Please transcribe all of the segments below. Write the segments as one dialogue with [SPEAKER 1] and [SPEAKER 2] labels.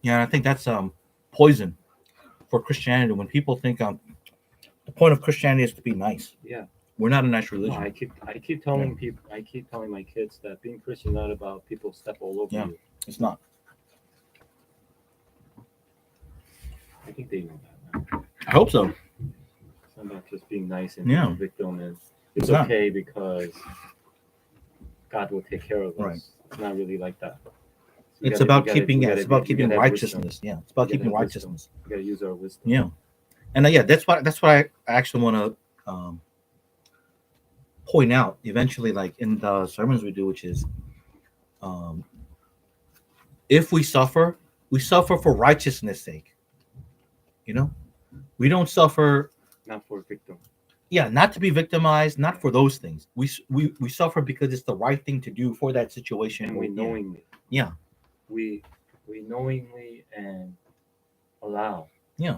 [SPEAKER 1] Yeah, and I think that's poison for Christianity. When people think the point of Christianity is to be nice.
[SPEAKER 2] Yeah.
[SPEAKER 1] We're not a nice
[SPEAKER 2] No,
[SPEAKER 1] religion.
[SPEAKER 2] I keep
[SPEAKER 1] Yeah,
[SPEAKER 2] telling people, I keep telling my kids that being Christian is not about people step all over
[SPEAKER 1] yeah,
[SPEAKER 2] you.
[SPEAKER 1] it's not.
[SPEAKER 2] I think they know that now.
[SPEAKER 1] I hope so.
[SPEAKER 2] It's not about just being nice and being
[SPEAKER 1] Yeah,
[SPEAKER 2] a victim and it's
[SPEAKER 1] it's not.
[SPEAKER 2] okay because God will take care of
[SPEAKER 1] Right.
[SPEAKER 2] us. It's not really like that. We
[SPEAKER 1] It's
[SPEAKER 2] gotta, we
[SPEAKER 1] about
[SPEAKER 2] gotta,
[SPEAKER 1] keeping.
[SPEAKER 2] we
[SPEAKER 1] Yeah, it's
[SPEAKER 2] gotta be,
[SPEAKER 1] about
[SPEAKER 2] we
[SPEAKER 1] keeping
[SPEAKER 2] gotta have wisdom.
[SPEAKER 1] righteousness. Yeah, it's
[SPEAKER 2] We
[SPEAKER 1] about
[SPEAKER 2] gotta
[SPEAKER 1] keeping
[SPEAKER 2] have wisdom.
[SPEAKER 1] righteousness.
[SPEAKER 2] We gotta use our wisdom.
[SPEAKER 1] Yeah, and yeah, that's what I actually want to point out eventually, like in the sermons we do, which is um, if we suffer for righteousness' sake. You know, we don't suffer.
[SPEAKER 2] Not for victim.
[SPEAKER 1] Yeah, not to be victimized, not for those things. We suffer because it's the right thing to do for that situation.
[SPEAKER 2] And
[SPEAKER 1] Or
[SPEAKER 2] we
[SPEAKER 1] yeah,
[SPEAKER 2] knowingly,
[SPEAKER 1] yeah,
[SPEAKER 2] we we knowingly and allow
[SPEAKER 1] yeah,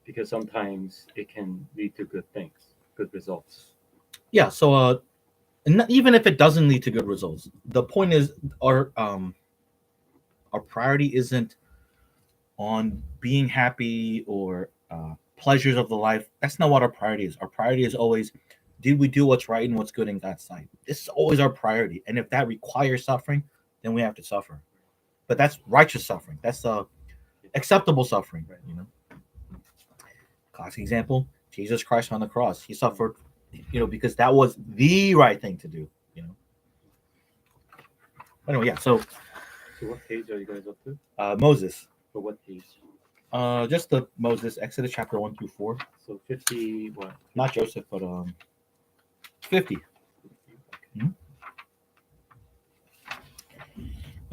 [SPEAKER 2] because sometimes it can lead to good things, good results.
[SPEAKER 1] yeah. So and even if it doesn't lead to good results, the point is our priority isn't on being happy or pleasures of the life. That's not what our priority is. Our priority is always, did we do what's right and what's good in God's sight? This is always our priority. And if that requires suffering, then we have to suffer. But that's righteous suffering. That's acceptable suffering.
[SPEAKER 2] Right.
[SPEAKER 1] You know, classic example: Jesus Christ on the cross. He suffered, because that was the right thing to do. You know. Anyway, yeah. So
[SPEAKER 2] So what page are you guys up to?
[SPEAKER 1] Moses,
[SPEAKER 2] For what page?
[SPEAKER 1] just the Moses, Exodus chapter 1 through 4.
[SPEAKER 2] So 50 what?
[SPEAKER 1] Not Joseph, but 50.
[SPEAKER 2] 50? Okay.
[SPEAKER 1] Mhm.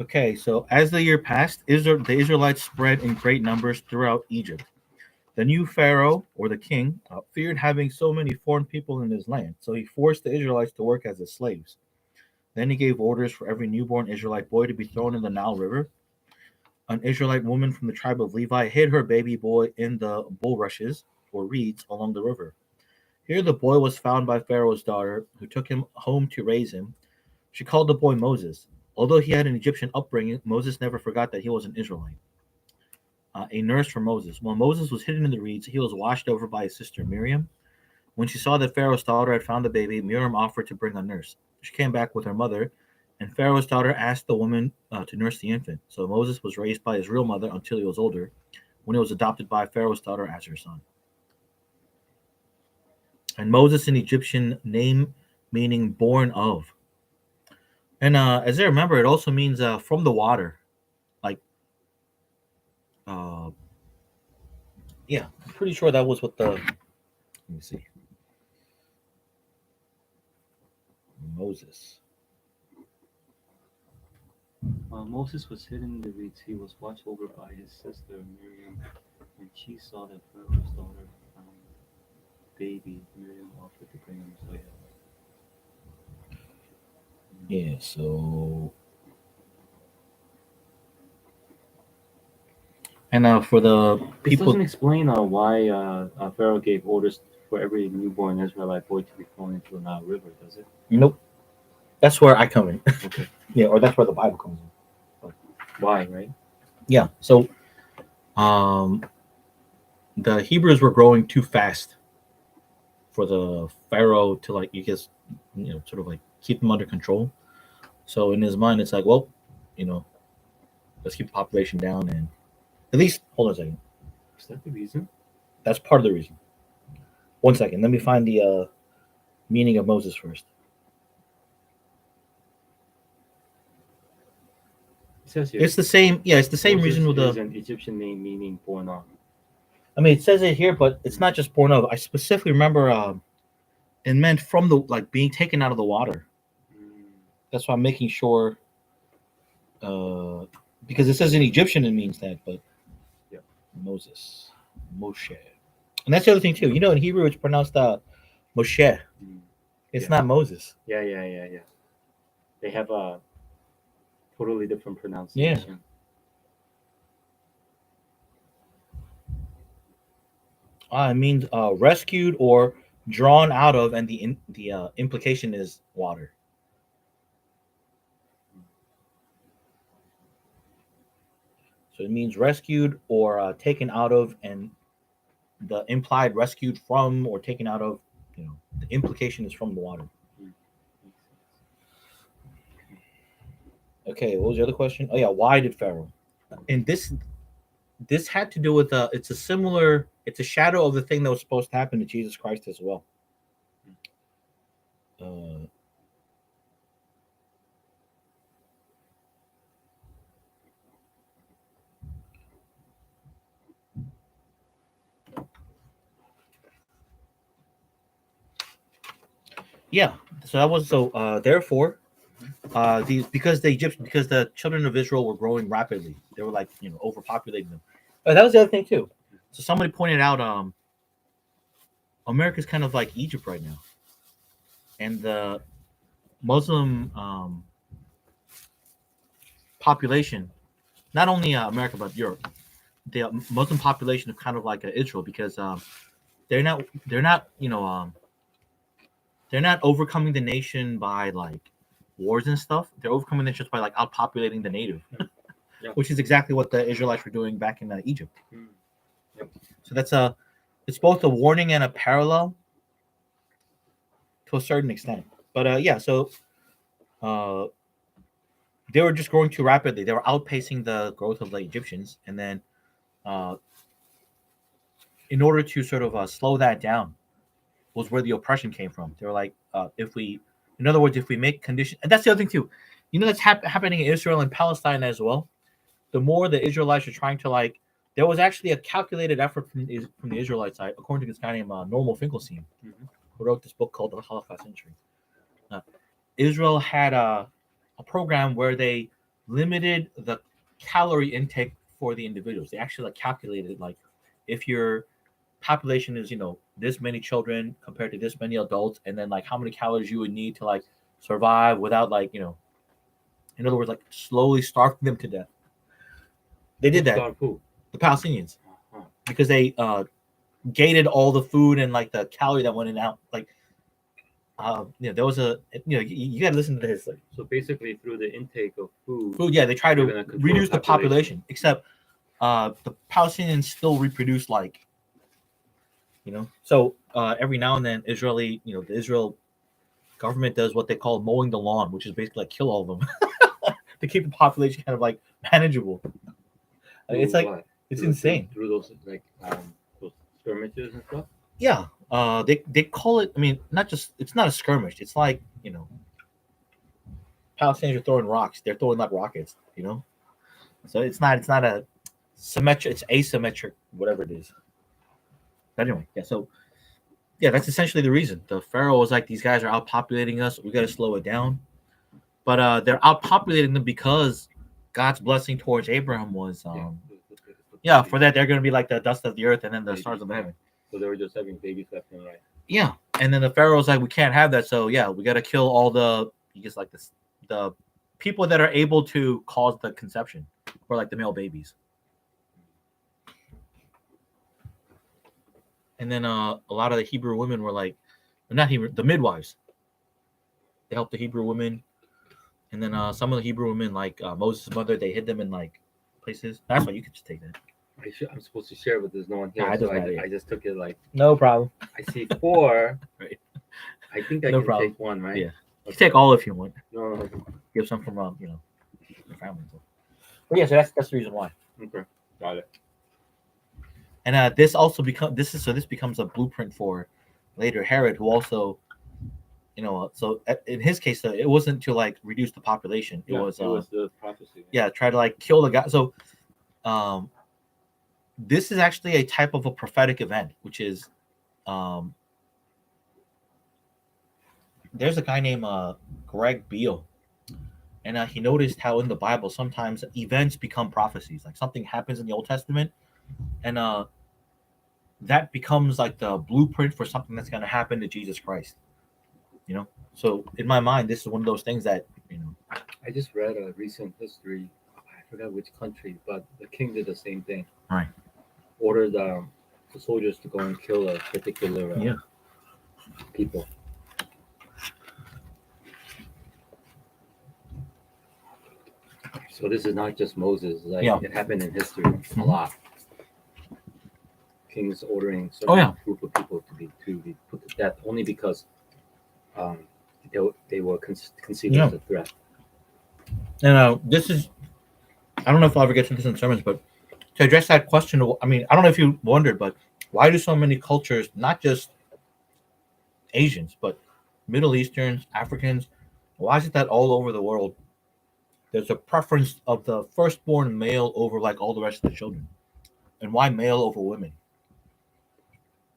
[SPEAKER 1] Okay, so as the year passed, the Israelites spread in great numbers throughout Egypt. The new Pharaoh, or the king, feared having so many foreign people in his land, so he forced the Israelites to work as his slaves. Then he gave orders for every newborn Israelite boy to be thrown in the Nile River. An Israelite woman from the tribe of Levi hid her baby boy in the bulrushes, or reeds, along the river. Here the boy was found by Pharaoh's daughter, who took him home to raise him. She called the boy Moses. Although he had an Egyptian upbringing, Moses never forgot that he was an Israelite. A nurse for Moses. While Moses was hidden in the reeds, he was watched over by his sister Miriam. When she saw that Pharaoh's daughter had found the baby, Miriam offered to bring a nurse. She came back with her mother, and Pharaoh's daughter asked the woman to nurse the infant. So Moses was raised by his real mother until he was older, when he was adopted by Pharaoh's daughter as her son. And Moses, an Egyptian name meaning born of. And as I remember, it also means from the water. Like, uh, yeah, I'm pretty sure that was what the. Let me see. Moses.
[SPEAKER 2] While Moses was hidden in the reeds, he was watched over by his sister Miriam. When she saw that Pharaoh's daughter found baby, Miriam offered to bring him. So yeah.
[SPEAKER 1] Yeah, so. And for the
[SPEAKER 2] This
[SPEAKER 1] people.
[SPEAKER 2] doesn't explain why Pharaoh gave orders for every newborn Israelite boy to be thrown into the Nile River, does it?
[SPEAKER 1] Nope. That's where I come in.
[SPEAKER 2] Okay.
[SPEAKER 1] Yeah, or that's where the Bible comes in. But,
[SPEAKER 2] Why, right?
[SPEAKER 1] yeah, so um, the Hebrews were growing too fast for the Pharaoh to, like, you guess, sort of like keep them under control. So in his mind, it's like, well, you know, let's keep the population down and at least hold on a second.
[SPEAKER 2] Is that the reason?
[SPEAKER 1] That's part of the reason. One second, let me find the meaning of Moses first.
[SPEAKER 2] It says here.
[SPEAKER 1] It's the same. Yeah, it's the same
[SPEAKER 2] Moses
[SPEAKER 1] reason with the.
[SPEAKER 2] is an Egyptian name meaning born of.
[SPEAKER 1] I mean, it says it here, but it's not just born of. I specifically remember it meant from the, like, being taken out of the water.
[SPEAKER 2] Mm,
[SPEAKER 1] That's why I'm making sure, uh, because it says in Egyptian it means that, but
[SPEAKER 2] yeah.
[SPEAKER 1] Moses, Moshe, and that's the other thing too. In Hebrew it's pronounced Moshe.
[SPEAKER 2] Mm,
[SPEAKER 1] It's
[SPEAKER 2] yeah.
[SPEAKER 1] not Moses.
[SPEAKER 2] Yeah. They have a totally different
[SPEAKER 1] Yeah,
[SPEAKER 2] pronunciation.
[SPEAKER 1] it means rescued or drawn out of, and the implication is water. So it means rescued or taken out of, and the implied rescued from or taken out of, the implication is from the water.
[SPEAKER 2] Mm, makes sense.
[SPEAKER 1] Okay, what was the other question? Oh yeah, why did Pharaoh? And this had to do with it's a shadow of the thing that was supposed to happen to Jesus Christ as well. Uh, yeah, so that was so. Therefore, these because the children of Israel were growing rapidly, they were like overpopulating them. That was the other thing too. So somebody pointed out, America's kind of like Egypt right now, and the Muslim population, not only America but Europe, the Muslim population is kind of like Israel because they're not overcoming the nation by like wars and stuff. They're overcoming it just by like outpopulating the native,
[SPEAKER 2] Yeah.
[SPEAKER 1] which is exactly what the Israelites were doing back in Egypt.
[SPEAKER 2] Mm. Yep.
[SPEAKER 1] So it's both a warning and a parallel to a certain extent. But yeah, so uh, they were just growing too rapidly. They were outpacing the growth of the Egyptians, and then uh, in order to sort of slow that down, was where the oppression came from. They were like, in other words, if we make conditions, and that's the other thing too, that's happening in Israel and Palestine as well. The more the Israelites are trying to like, there was actually a calculated effort from the Israelite side, according to this guy named Normal Finkelstein,
[SPEAKER 2] Mhm.
[SPEAKER 1] who wrote this book called The Holocaust Century. Uh, Israel had a program where they limited the calorie intake for the individuals. They actually like calculated like if your population is this many children compared to this many adults, and then like how many calories you would need to like survive without like in other words like slowly starving them to death. They did that,
[SPEAKER 2] Starve who?
[SPEAKER 1] the Palestinians,
[SPEAKER 2] Uh-huh.
[SPEAKER 1] because they gated all the food and like the calorie that went in and out. Like there was you got to listen to this like,
[SPEAKER 2] So basically, through the intake of food,
[SPEAKER 1] food. Yeah, they try
[SPEAKER 2] they're
[SPEAKER 1] to
[SPEAKER 2] gonna control
[SPEAKER 1] reduce the population, except the Palestinians still reproduce like so every now and then the Israel government does what they call mowing the lawn, which is basically like kill all of them to keep the population kind of like manageable. It's
[SPEAKER 2] through
[SPEAKER 1] like
[SPEAKER 2] what?
[SPEAKER 1] it's
[SPEAKER 2] Through-
[SPEAKER 1] insane.
[SPEAKER 2] through those like those skirmishes and stuff.
[SPEAKER 1] Yeah, they call it. I mean, not just it's not a skirmish. It's like Palestinians are throwing rocks. They're throwing like rockets. So it's not a symmetric. It's asymmetric, whatever it is. But anyway, yeah. So yeah, that's essentially the reason. The Pharaoh was like, these guys are outpopulating us. We got to slow it down. But they're outpopulating them because God's blessing towards Abraham was,
[SPEAKER 2] Yeah.
[SPEAKER 1] for that they're going to be like the dust of the earth and then the
[SPEAKER 2] Babies,
[SPEAKER 1] stars of
[SPEAKER 2] yeah.
[SPEAKER 1] heaven.
[SPEAKER 2] So they were just having babies left and right.
[SPEAKER 1] Yeah, and then the Pharaoh's like, we can't have that. So yeah, we got to kill all the people that are able to cause the conception, or like the male babies. And then a lot of the Hebrew women were like, not Hebrew, the midwives. They helped the Hebrew women. And then some of the Hebrew women, like Moses' mother, they hid them in like places. That's why you could just take that.
[SPEAKER 2] I'm supposed to share, but there's no one here,
[SPEAKER 1] Nah, it
[SPEAKER 2] so
[SPEAKER 1] doesn't matter, yeah.
[SPEAKER 2] I just took it like
[SPEAKER 1] No problem.
[SPEAKER 2] I see 4.
[SPEAKER 1] Right.
[SPEAKER 2] I think I
[SPEAKER 1] No
[SPEAKER 2] can
[SPEAKER 1] problem.
[SPEAKER 2] take one, right?
[SPEAKER 1] Yeah. You can take all if you want.
[SPEAKER 2] No.
[SPEAKER 1] Give some from your family. But yeah, so that's the reason why.
[SPEAKER 2] Okay. Got it.
[SPEAKER 1] And this becomes a blueprint for later Herod, who also, in his case, it wasn't to like reduce the population. It was
[SPEAKER 2] the prophecy.
[SPEAKER 1] yeah, try to like kill the guy. So, this is actually a type of a prophetic event, which is, there's a guy named Greg Beale, and he noticed how in the Bible sometimes events become prophecies. Like something happens in the Old Testament, and that becomes like the blueprint for something that's going to happen to Jesus Christ. So in my mind, this is one of those things that
[SPEAKER 2] I just read a recent history. I forgot which country, but the king did the same thing.
[SPEAKER 1] Right.
[SPEAKER 2] Ordered the soldiers to go and kill a particular
[SPEAKER 1] Yeah.
[SPEAKER 2] people. So So this is not just Moses. Like
[SPEAKER 1] Yeah.
[SPEAKER 2] it happened in history a
[SPEAKER 1] Mhm.
[SPEAKER 2] lot. Kings ordering certain
[SPEAKER 1] Oh, yeah.
[SPEAKER 2] group of people to be put to death only because um, they were conceived
[SPEAKER 1] Yeah.
[SPEAKER 2] as a threat.
[SPEAKER 1] And this is, I don't know if I'll ever get to this in sermons, but to address that question, I mean, I don't know if you wondered, but why do so many cultures, not just Asians, but Middle Easterns, Africans, why is it that all over the world there's a preference of the firstborn male over like all the rest of the children? And why male over women?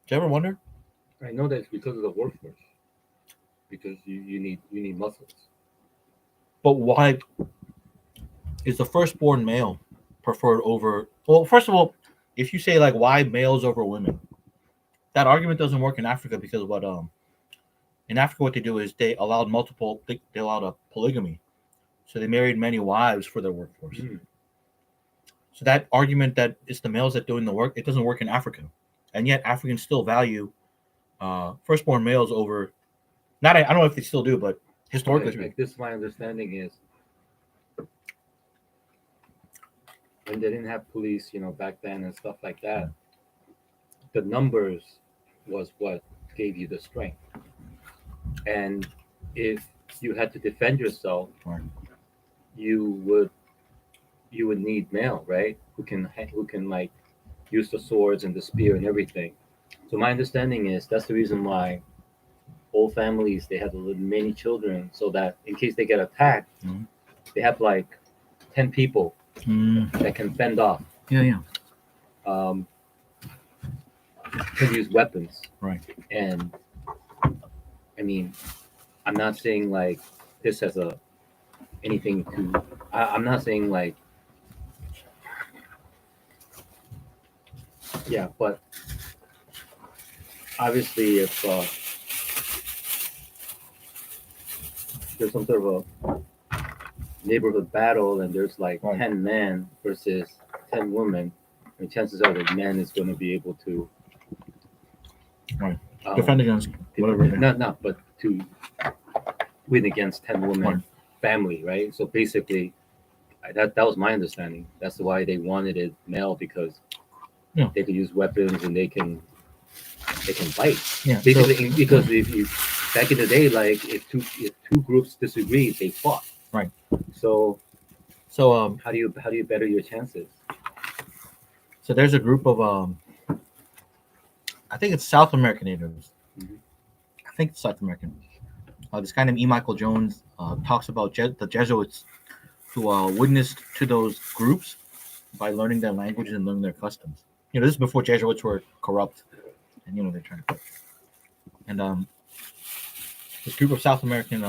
[SPEAKER 1] Do you ever wonder?
[SPEAKER 2] I know that it's because of the workforce, because you need muscles.
[SPEAKER 1] But why is the firstborn male preferred over? Well, first of all, if you say like why males over women, that argument doesn't work in Africa because what in Africa what they do is they allowed a polygamy, so they married many wives for their workforce.
[SPEAKER 2] Mm.
[SPEAKER 1] So that argument that it's the males that doing the work, it doesn't work in Africa, and yet Africans still value firstborn males over. Not I don't know if they still do, but historically speaking,
[SPEAKER 2] Like this, my understanding is when they didn't have police, back then and stuff like that, the numbers was what gave you the strength. And if you had to defend yourself,
[SPEAKER 1] Right.
[SPEAKER 2] you would need male, right? Who can like use the swords and the spear and everything. So my understanding is that's the reason why whole families they have many children, so that in case they get attacked,
[SPEAKER 1] Mhm.
[SPEAKER 2] they have like 10 people that can fend off.
[SPEAKER 1] Yeah.
[SPEAKER 2] Um, can use weapons.
[SPEAKER 1] Right.
[SPEAKER 2] And I mean, I'm not saying like this as a anything to. I'm not saying like yeah, but obviously if there's some sort of a neighborhood battle and there's like
[SPEAKER 1] Right.
[SPEAKER 2] 10 men versus 10 women, and chances are the man is going to be able to
[SPEAKER 1] Right. Defend against whatever.
[SPEAKER 2] not but to win against 10 women
[SPEAKER 1] Right.
[SPEAKER 2] family, right? So basically that was my understanding. That's why they wanted it male, because
[SPEAKER 1] Yeah.
[SPEAKER 2] they can use weapons and they can fight.
[SPEAKER 1] Yeah.
[SPEAKER 2] Basically, because if you back in the day, like if two groups disagreed, they fought.
[SPEAKER 1] Right.
[SPEAKER 2] So
[SPEAKER 1] So
[SPEAKER 2] how do you better your chances?
[SPEAKER 1] so there's a group of I think it's South American natives.
[SPEAKER 2] Mhm.
[SPEAKER 1] I think it's South American. This guy named E. Michael Jones talks about the Jesuits who witnessed to those groups by learning their languages and learning their customs. This is before Jesuits were corrupt, and they're trying to. And this group of South American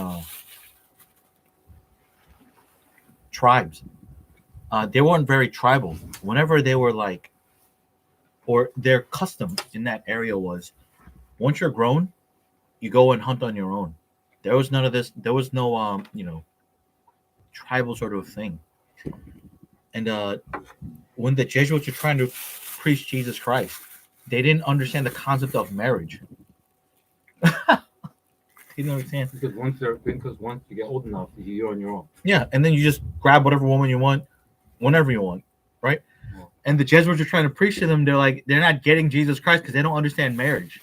[SPEAKER 1] tribes, they weren't very tribal. Whenever they were like, or their custom in that area was, once you're grown, you go and hunt on your own. There was none of this. There was no tribal sort of thing. And when the Jesuits were trying to preach Jesus Christ, they didn't understand the concept of marriage. You didn't understand.
[SPEAKER 2] Because once you get old enough, you're on your own.
[SPEAKER 1] Yeah, and then you just grab whatever woman you want, whenever you want, right?
[SPEAKER 2] Yeah.
[SPEAKER 1] And the Jesuits are trying to preach to them. They're not getting Jesus Christ because they don't understand marriage.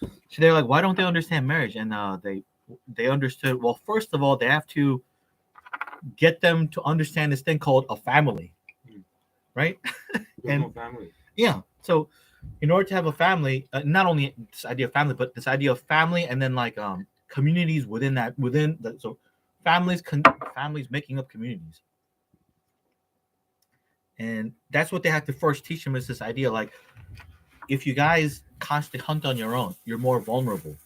[SPEAKER 1] So they're like, why don't they understand marriage? And they understood. Well, first of all, they have to get them to understand this thing called a family, right?
[SPEAKER 2] There's no family.
[SPEAKER 1] Yeah. So in order to have a family, not only this idea of family, but this idea of family, and then like communities so families making up communities. And that's what they have to first teach them, is this idea like, if you guys constantly hunt on your own, you're more vulnerable.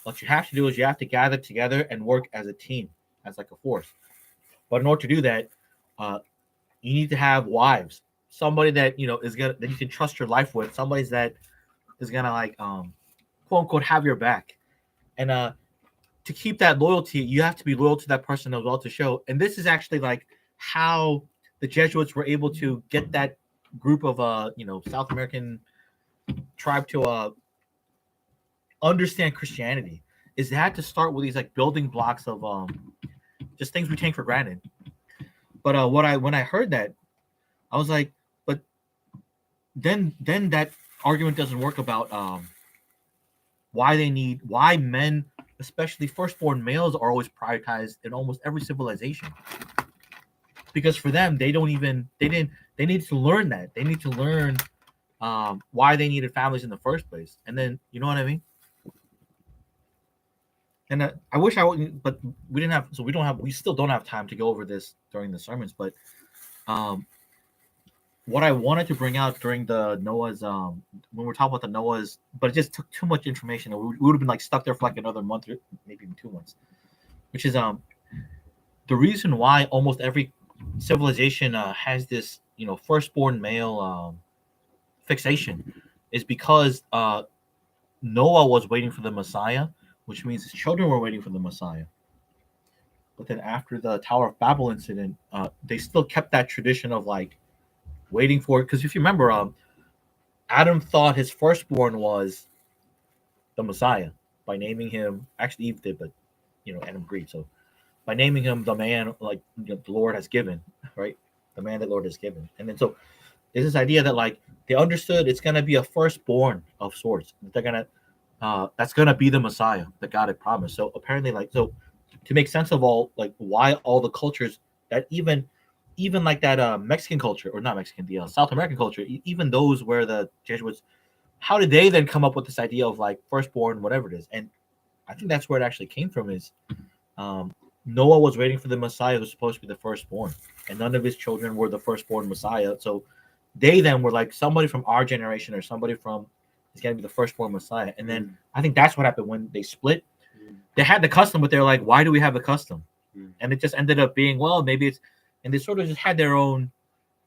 [SPEAKER 1] What you have to do is you have to gather together and work as a team, as like a force. But in order to do that, you need to have wives, somebody that that you can trust your life with, somebody that is gonna like quote unquote have your back. And to keep that loyalty, you have to be loyal to that person as well to show. And this is actually like how the Jesuits were able to get that group of South American tribe to understand Christianity, is they had to start with these like building blocks of just things we take for granted. But when I heard that, I was like, but then that argument doesn't work about why men, especially firstborn males, are always prioritized in almost every civilization. Because for them, they need to learn that. They need to learn why they needed families in the first place. And then you know what I mean? And I wish I wouldn't, but we still don't have time to go over this during the sermons. But um, what I wanted to bring out during the Noah's when we're talking about the Noah's, but it just took too much information. We would have been like stuck there for like another month or maybe even 2 months. Which is the reason why almost every civilization has this firstborn male fixation is because Noah was waiting for the Messiah, which means his children were waiting for the Messiah. But then after the Tower of Babel incident, they still kept that tradition of like waiting for it. Because if you remember, Adam thought his firstborn was the Messiah by naming him. Actually, Eve did, but Adam agreed. So by naming him the man like the Lord has given, right? The man that Lord has given, and then so there's this idea that like they understood it's gonna be a firstborn of sorts. They're gonna that's gonna be the Messiah that God had promised. So apparently, like so, to make sense of all like why all the cultures that even like that Mexican culture or not Mexican, the South American culture, even those where the Jesuits, how did they then come up with this idea of like firstborn, whatever it is? And I think that's where it actually came from. Is Noah was waiting for the Messiah who was supposed to be the firstborn, and none of his children were the firstborn Messiah. So they then were like somebody from our generation or somebody from is going to be the firstborn Messiah. And then I think that's what happened when they split. They had the custom, but they're like, why do we have the custom? And it just ended up being, well, maybe it's, and they sort of just had their own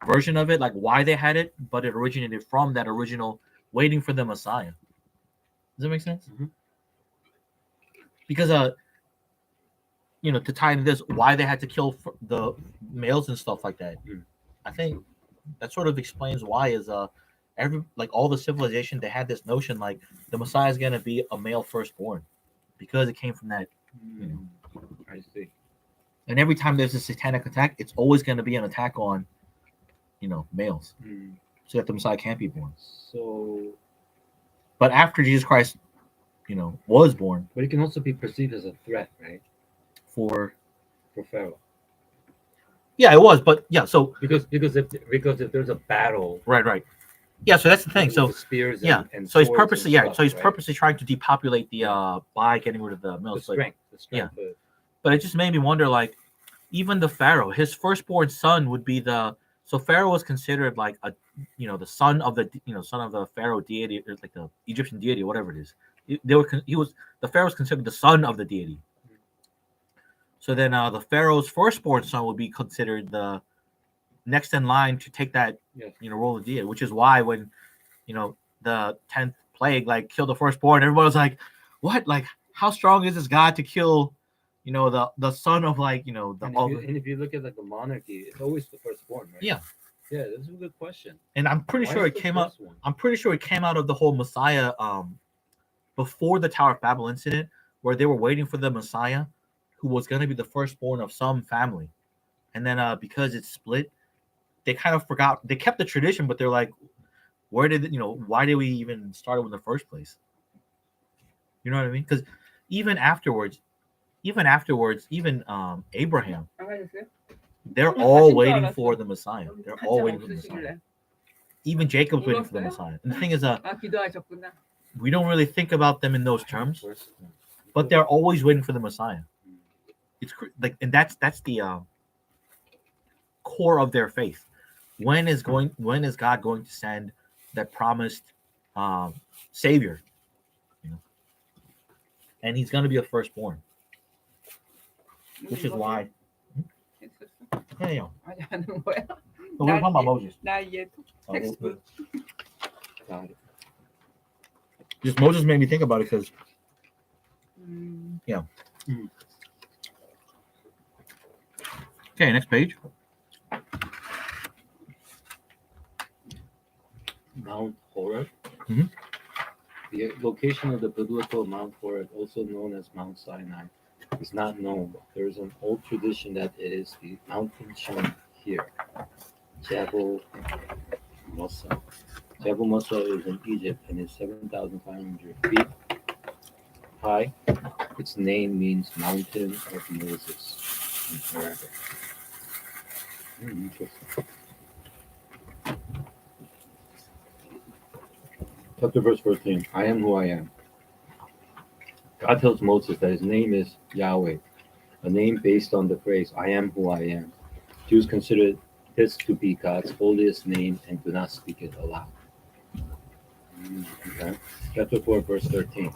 [SPEAKER 1] version of it, like why they had it, but it originated from that original waiting for the Messiah. Does that make sense?
[SPEAKER 2] Mm-hmm.
[SPEAKER 1] Because to tie into this, why they had to kill the males and stuff like that. I think that sort of explains why is all the civilization they had this notion like the Messiah is gonna be a male firstborn because it came from that.
[SPEAKER 2] I see.
[SPEAKER 1] And every time there's a satanic attack, it's always going to be an attack on, males, so that the Messiah can't be born.
[SPEAKER 2] So,
[SPEAKER 1] but after Jesus Christ, was born,
[SPEAKER 2] but it can also be perceived as a threat, right?
[SPEAKER 1] For
[SPEAKER 2] Pharaoh.
[SPEAKER 1] Yeah, it was, but yeah, so
[SPEAKER 2] because if there's a battle,
[SPEAKER 1] right, yeah, so that's the thing. So
[SPEAKER 2] the spears, and
[SPEAKER 1] so he's
[SPEAKER 2] swords
[SPEAKER 1] purposely,
[SPEAKER 2] and stuff,
[SPEAKER 1] so he's
[SPEAKER 2] right?
[SPEAKER 1] purposely trying to depopulate the by getting rid of the males.
[SPEAKER 2] The strength,
[SPEAKER 1] But it just made me wonder, like, even the Pharaoh, his firstborn son would be so Pharaoh was considered like the son of the Pharaoh deity, or like the Egyptian deity, whatever it is. The Pharaoh was considered the son of the deity. So then the Pharaoh's firstborn son would be considered the next in line to take that role of deity, which is why when the 10th plague like killed the firstborn, everybody was like, what, like how strong is this God to kill the son of like
[SPEAKER 2] and if you look at like the monarchy, it's always the firstborn, right?
[SPEAKER 1] Yeah,
[SPEAKER 2] that's a good question.
[SPEAKER 1] And I'm pretty sure it came out. I'm pretty sure it came out of the whole Messiah before the Tower of Babel incident, where they were waiting for the Messiah who was going to be the firstborn of some family, and then because it's split, they kind of forgot. They kept the tradition, but they're like, why did we even start it in the first place? You know what I mean? Because even afterwards, even Abraham, they're all waiting for the Messiah. They're all waiting for the Messiah. Even Jacob's waiting for the Messiah. And the thing is, we don't really think about them in those terms, but they're always waiting for the Messiah. It's like, and that's the core of their faith. When is God going to send that promised Savior? And he's going to be a firstborn, which is why. Yeah. But we're talking about Moses. Just Moses made me think about it because, yeah. Okay, next page.
[SPEAKER 2] Mount Horeb.
[SPEAKER 1] Mhm.
[SPEAKER 2] The location of the biblical Mount Horeb, also known as Mount Sinai, is not known. There is an old tradition that it is the mountain shown here. Jebel Musa. Jebel Musa is in Egypt and is 7,500 feet high. Its name means mountain of Moses in Arabic. Interesting. Chapter verse 14. I am who I am. God tells Moses that his name is Yahweh, a name based on the phrase, I am who I am. Jews consider this to be God's holiest name and do not speak it aloud. Okay. Chapter 4, verse 13.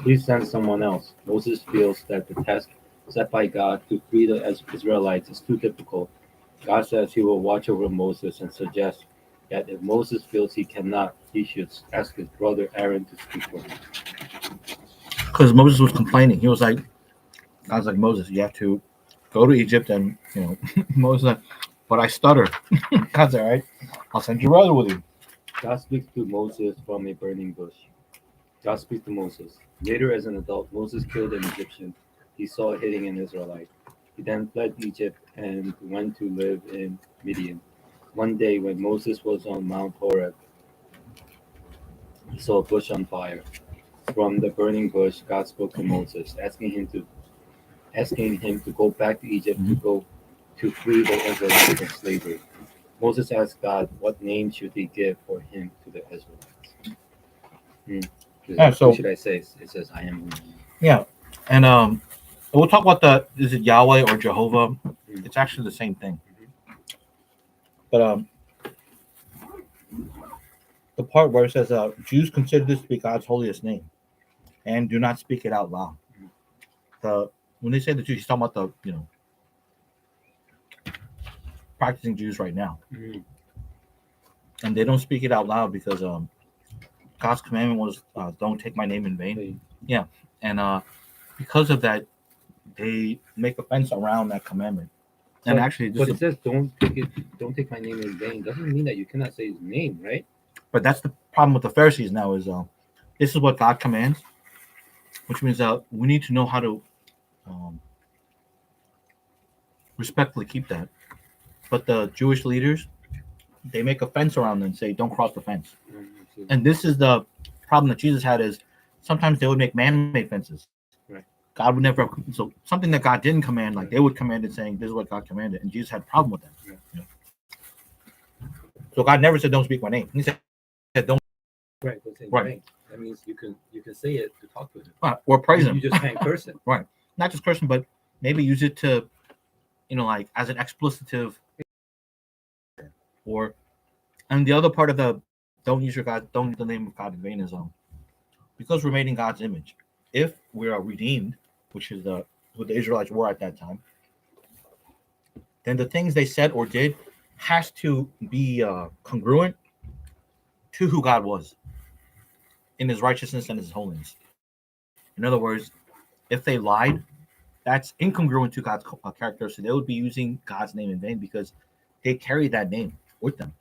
[SPEAKER 2] Please send someone else. Moses feels that the task set by God to free the Israelites is too difficult. God says he will watch over Moses and suggests that if Moses feels he cannot, he should ask his brother Aaron to speak for him.
[SPEAKER 1] Because Moses was complaining. He was like, God's like, Moses, you have to go to Egypt, and Moses like, but I stutter. God's all right. I'll send your brother with you.
[SPEAKER 2] God speaks to Moses from a burning bush. God speaks to Moses. Later, as an adult, Moses killed an Egyptian he saw hitting an Israelite. He then fled Egypt and went to live in Midian. One day, when Moses was on Mount Horeb, he saw a bush on fire. From the burning bush, God spoke to Moses, asking him to go back to Egypt to free the Israelites from slavery. Moses asked God what name should he give for him to the Israelites. What should I say? It says, I am who I am.
[SPEAKER 1] Yeah, and we'll talk about is it Yahweh or Jehovah? It's actually the same thing. But the part where it says Jews consider this to be God's holiest name and do not speak it out loud. When they say the Jews, he's talking about the practicing Jews right now, and they don't speak it out loud because God's commandment was don't take my name in vain. Yeah, and because of that, they make a fence around that commandment. And actually,
[SPEAKER 2] but it says don't take my name in vain. Doesn't mean that you cannot say his name, right?
[SPEAKER 1] But that's the problem with the Pharisees now is this is what God commands, which means we need to know how to respectfully keep that. But the Jewish leaders, they make a fence around them and say, don't cross the fence. And this is the problem that Jesus had is sometimes they would make man-made fences.
[SPEAKER 2] Right.
[SPEAKER 1] God would never, so something that God didn't command, like they would command it saying, this is what God commanded. And Jesus had a problem with that.
[SPEAKER 2] Yeah.
[SPEAKER 1] So God never said, don't speak my name. He said, don't.
[SPEAKER 2] Right. Right. That means you can say it to talk to him.
[SPEAKER 1] Right. Or praise him.
[SPEAKER 2] You just can't curse it.
[SPEAKER 1] Right. Not just cursing, but maybe use it to, like as an explicitive. And the other part of the don't use the name of God in vain is because we're made in God's image. If we are redeemed, which is what the Israelites were at that time, then the things they said or did has to be congruent to who God was in his righteousness and his holiness. In other words, if they lied, that's incongruent to God's character, so they would be using God's name in vain because they carry that name with them.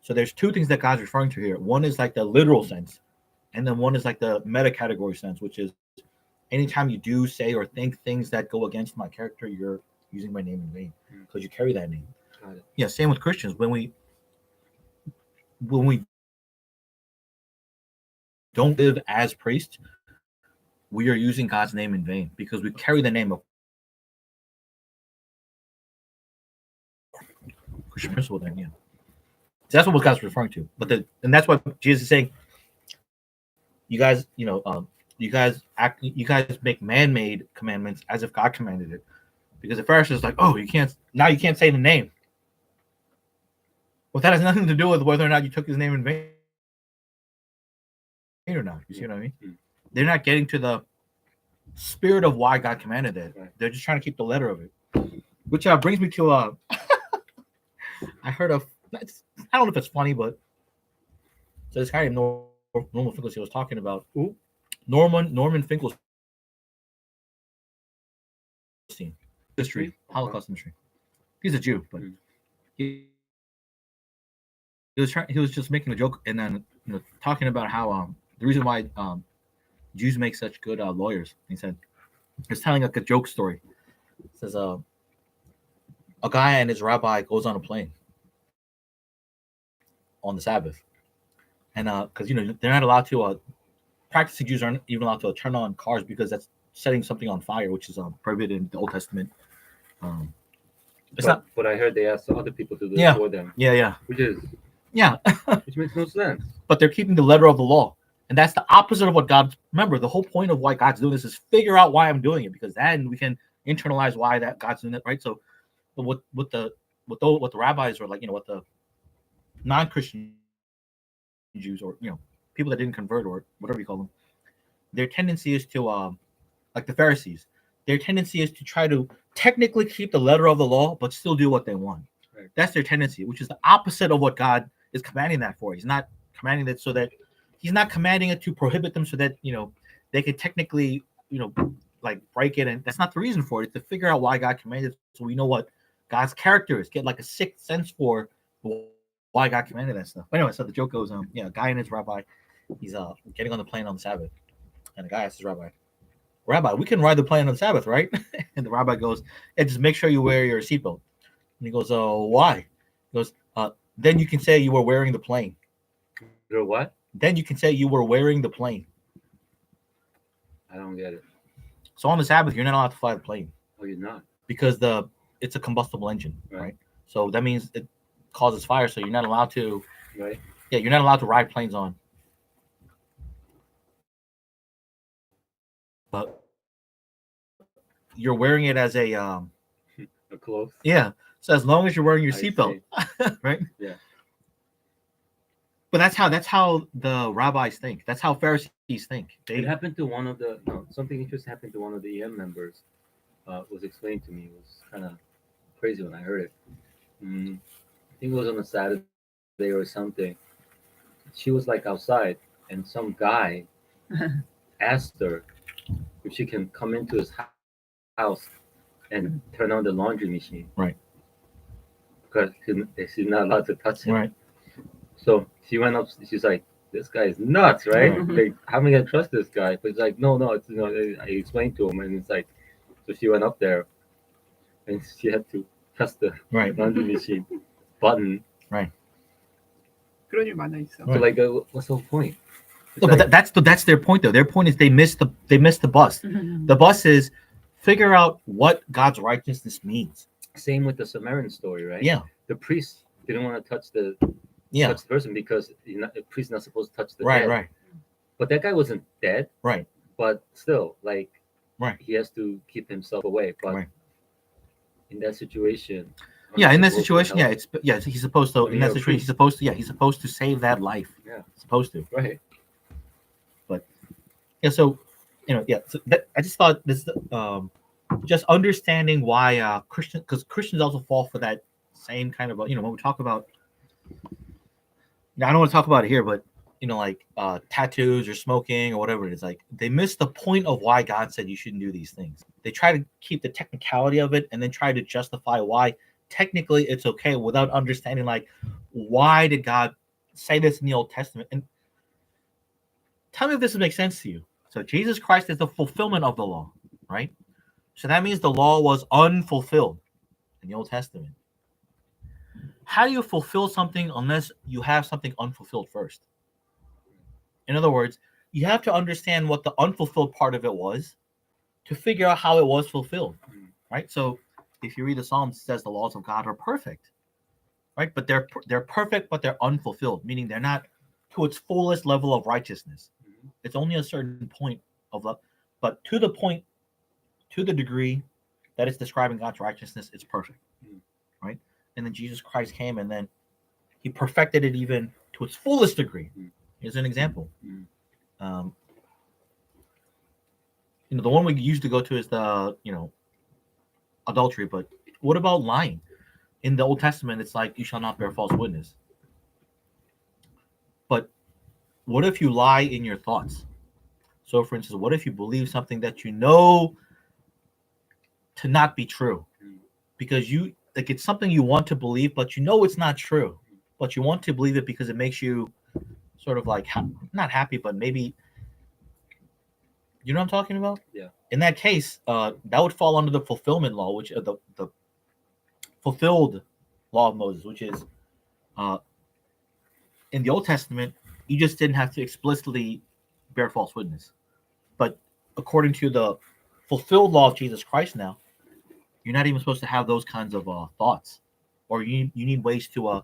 [SPEAKER 1] So there's two things that God's referring to here. One is like the literal sense, and then one is like the meta category sense, which is anytime you do say or think things that go against my character, you're using my name in vain because you carry that name.
[SPEAKER 2] Got it.
[SPEAKER 1] Yeah, same with Christians. When we don't live as priests, we are using God's name in vain because we carry the name of Christian principle. Then, yeah, so that's what God's referring to. And that's what Jesus is saying. You guys, you guys make man-made commandments as if God commanded it, because the Pharisees like, oh, you can't say the name. Well, that has nothing to do with whether or not you took his name in vain or not. You see what I mean? Mm-hmm. They're not getting to the spirit of why God commanded it. Right. They're just trying to keep the letter of it, which brings me to I heard of. I don't know if it's funny, but so this guy named Norman Finkelstein was talking about Norman Finkelstein history, Holocaust history. He's a Jew, but he was just making a joke and then talking about how the reason why Jews make such good lawyers. He said he was telling like a joke story. It says a guy and his rabbi goes on a plane on the Sabbath, and because they're not allowed to practicing Jews aren't even allowed to turn on cars because that's setting something on fire, which is prohibited in the Old Testament. It's not.
[SPEAKER 2] But I heard they asked other people to do
[SPEAKER 1] Yeah.
[SPEAKER 2] it for them,
[SPEAKER 1] Yeah.
[SPEAKER 2] which makes no sense.
[SPEAKER 1] But they're keeping the letter of the law, and that's the opposite of what God. Remember, the whole point of why God's doing this is figure out why I'm doing it, because then we can internalize why that God's doing it, right? So, what the rabbis or what the non-Christian Jews or people that didn't convert or whatever you call them, their tendency is to like the Pharisees, their tendency is to try to technically keep the letter of the law but still do what they want.
[SPEAKER 2] Right.
[SPEAKER 1] That's their tendency, which is the opposite of what God is commanding that for. He's not commanding that so that he's not commanding it to prohibit them so that they could technically like break it, and that's not the reason for it. It's to figure out why God commanded it, so we know what God's character is, get like a sixth sense for why God commanded that stuff. But anyway, so the joke goes, a guy and his rabbi, he's getting on the plane on the Sabbath, and the guy asks his rabbi, we can ride the plane on the Sabbath, right? And the rabbi goes, yeah, just make sure you wear your seatbelt. And he goes, oh, why? He goes, then you can say you were wearing the plane.
[SPEAKER 2] You're what?
[SPEAKER 1] Then you can say you were wearing the plane.
[SPEAKER 2] I don't get it.
[SPEAKER 1] So on the Sabbath, you're not allowed to fly the plane.
[SPEAKER 2] Oh, you're not?
[SPEAKER 1] Because it's a combustible engine, right? So that means it causes fire, so you're not allowed to.
[SPEAKER 2] Right.
[SPEAKER 1] Yeah, you're not allowed to ride planes on. But you're wearing it as a
[SPEAKER 2] cloth.
[SPEAKER 1] Yeah. So as long as you're wearing your seatbelt, right?
[SPEAKER 2] Yeah.
[SPEAKER 1] But that's how the rabbis think. That's how Pharisees think.
[SPEAKER 2] It happened to one of the something interesting happened to one of the EM members. Was explained to me. It was kind of crazy when I heard it. I think it was on a Saturday or something. She was like outside, and some guy asked her if she can come into his house and turn on the laundry machine.
[SPEAKER 1] Right.
[SPEAKER 2] Because she's not allowed to touch it.
[SPEAKER 1] Right.
[SPEAKER 2] So she went up. She's like, "This guy is nuts, right? Like, how am I gonna trust this guy?" But it's like, no, it's I explained to him, and it's like, so she went up there, and she had to press the laundry machine button.
[SPEAKER 1] Right.
[SPEAKER 3] 그런 일 많아 있어.
[SPEAKER 2] So like, what's the whole point?
[SPEAKER 1] No, but that's their point though. Their point is they missed the bus. The bus is figure out what God's righteousness means.
[SPEAKER 2] Same with the Samaritan story, right?
[SPEAKER 1] Yeah.
[SPEAKER 2] The priest didn't want to touch the person because the priest not supposed to touch the dead.
[SPEAKER 1] Right.
[SPEAKER 2] But that guy wasn't dead.
[SPEAKER 1] Right.
[SPEAKER 2] But still, like,
[SPEAKER 1] right,
[SPEAKER 2] he has to keep himself away. But in that situation,
[SPEAKER 1] in that situation, he's supposed to. In that situation, he's supposed to save that life.
[SPEAKER 2] Yeah,
[SPEAKER 1] supposed to.
[SPEAKER 2] Right.
[SPEAKER 1] But so so I just thought this just understanding why because Christians also fall for that same kind of when we talk about. Now I don't want to talk about it here, but like tattoos or smoking or whatever it is, like they miss the point of why God said you shouldn't do these things. They try to keep the technicality of it and then try to justify why technically it's okay without understanding like why did God say this in the Old Testament. And tell me if this makes sense to you. So Jesus Christ is the fulfillment of the law, right? So that means the law was unfulfilled in the Old Testament. How do you fulfill something unless you have something unfulfilled first? In other words, you have to understand what the unfulfilled part of it was to figure out how it was fulfilled, right? So if you read the Psalms, it says the laws of God are perfect, right? But they're perfect, but they're unfulfilled, meaning they're not to its fullest level of righteousness. It's only a certain point of love, but to the degree that it's describing God's righteousness, it's perfect, right? And then Jesus Christ came and then he perfected it even to its fullest degree. Here's an example. The one we used to go to is the, adultery. But what about lying? In the Old Testament, it's like you shall not bear false witness. But what if you lie in your thoughts? So, for instance, what if you believe something that you know to not be true? Because it's something you want to believe, but you know it's not true. But you want to believe it because it makes you sort of like not happy, but maybe you know what I'm talking about.
[SPEAKER 2] Yeah.
[SPEAKER 1] In that case, that would fall under the fulfillment law, which the fulfilled law of Moses, which is uh, in the Old Testament, you just didn't have to explicitly bear false witness. But according to the fulfilled law of Jesus Christ now, you're not even supposed to have those kinds of thoughts, or you need ways to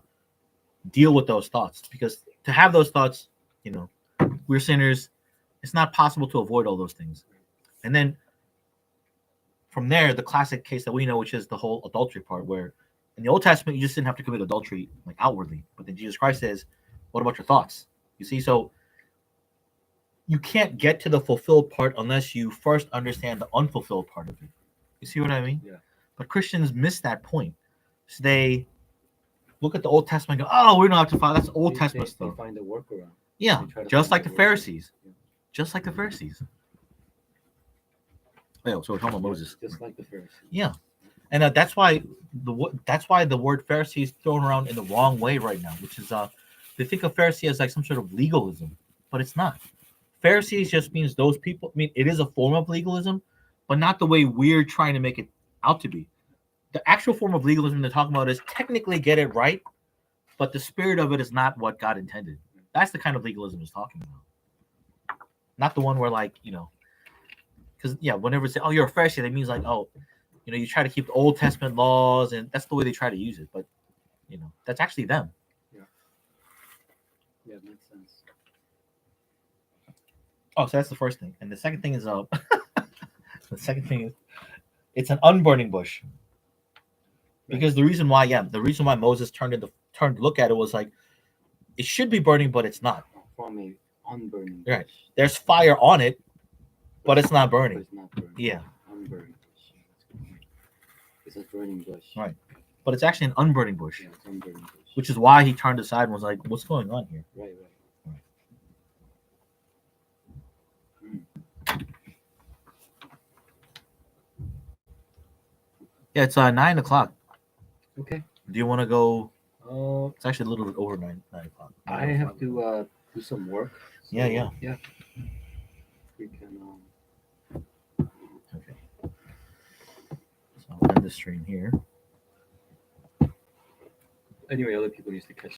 [SPEAKER 1] deal with those thoughts, because to have those thoughts, we're sinners. It's not possible to avoid all those things. And then from there, the classic case that we know, which is the whole adultery part, where in the Old Testament you just didn't have to commit adultery like outwardly, but then Jesus Christ says, "What about your thoughts?" You see, so you can't get to the fulfilled part unless you first understand the unfulfilled part of it. You see what I mean?
[SPEAKER 2] Yeah.
[SPEAKER 1] But Christians miss that point. So they look at the Old Testament and go, "Oh, we don't have to follow. That's Old Testament
[SPEAKER 2] They
[SPEAKER 1] stuff."
[SPEAKER 2] find a workaround.
[SPEAKER 1] Yeah,
[SPEAKER 2] They try to
[SPEAKER 1] just
[SPEAKER 2] find
[SPEAKER 1] like
[SPEAKER 2] a
[SPEAKER 1] the
[SPEAKER 2] workaround.
[SPEAKER 1] Pharisees.
[SPEAKER 2] Yeah.
[SPEAKER 1] Just like the Pharisees. Yeah, so we're talking about Moses.
[SPEAKER 2] Just like the Pharisees.
[SPEAKER 1] Yeah, and that's why the word Pharisee is thrown around in the wrong way right now, which is they think of Pharisee as like some sort of legalism, but it's not. Pharisees just means those people. I mean, it is a form of legalism, but not the way we're trying to make it out to be. The actual form of legalism they're talking about is technically get it right, but the spirit of it is not what God intended. That's the kind of legalism he's talking about. Not the one where because whenever they say, "Oh, you're a Pharisee," that means like, "Oh, you try to keep the Old Testament laws," and that's the way they try to use it. But that's actually them.
[SPEAKER 2] Yeah, it makes sense.
[SPEAKER 1] Oh, so that's the first thing, and the second thing is it's an unburning bush. Because the reason why Moses turned to look at it was like, it should be burning, but it's not.
[SPEAKER 2] From a unburning
[SPEAKER 1] Right.
[SPEAKER 2] bush.
[SPEAKER 1] There's fire on it, but it's not
[SPEAKER 2] But
[SPEAKER 1] burning.
[SPEAKER 2] it's not burning.
[SPEAKER 1] Yeah.
[SPEAKER 2] Unburning bush. It's a burning bush.
[SPEAKER 1] Right. But it's actually an unburning bush,
[SPEAKER 2] Yeah, it's unburning bush.
[SPEAKER 1] which is why he turned aside and was like, "What's going on here?"
[SPEAKER 2] Right.
[SPEAKER 1] Yeah, it's 9 o'clock.
[SPEAKER 2] Okay.
[SPEAKER 1] Do you want to go?
[SPEAKER 2] Uh,
[SPEAKER 1] It's actually a little bit over 9 o'clock.
[SPEAKER 2] I have to do some work. So,
[SPEAKER 1] Yeah.
[SPEAKER 2] Yeah. We can.
[SPEAKER 1] Okay. So I'll end the stream here.
[SPEAKER 2] Anyway, other people used to catch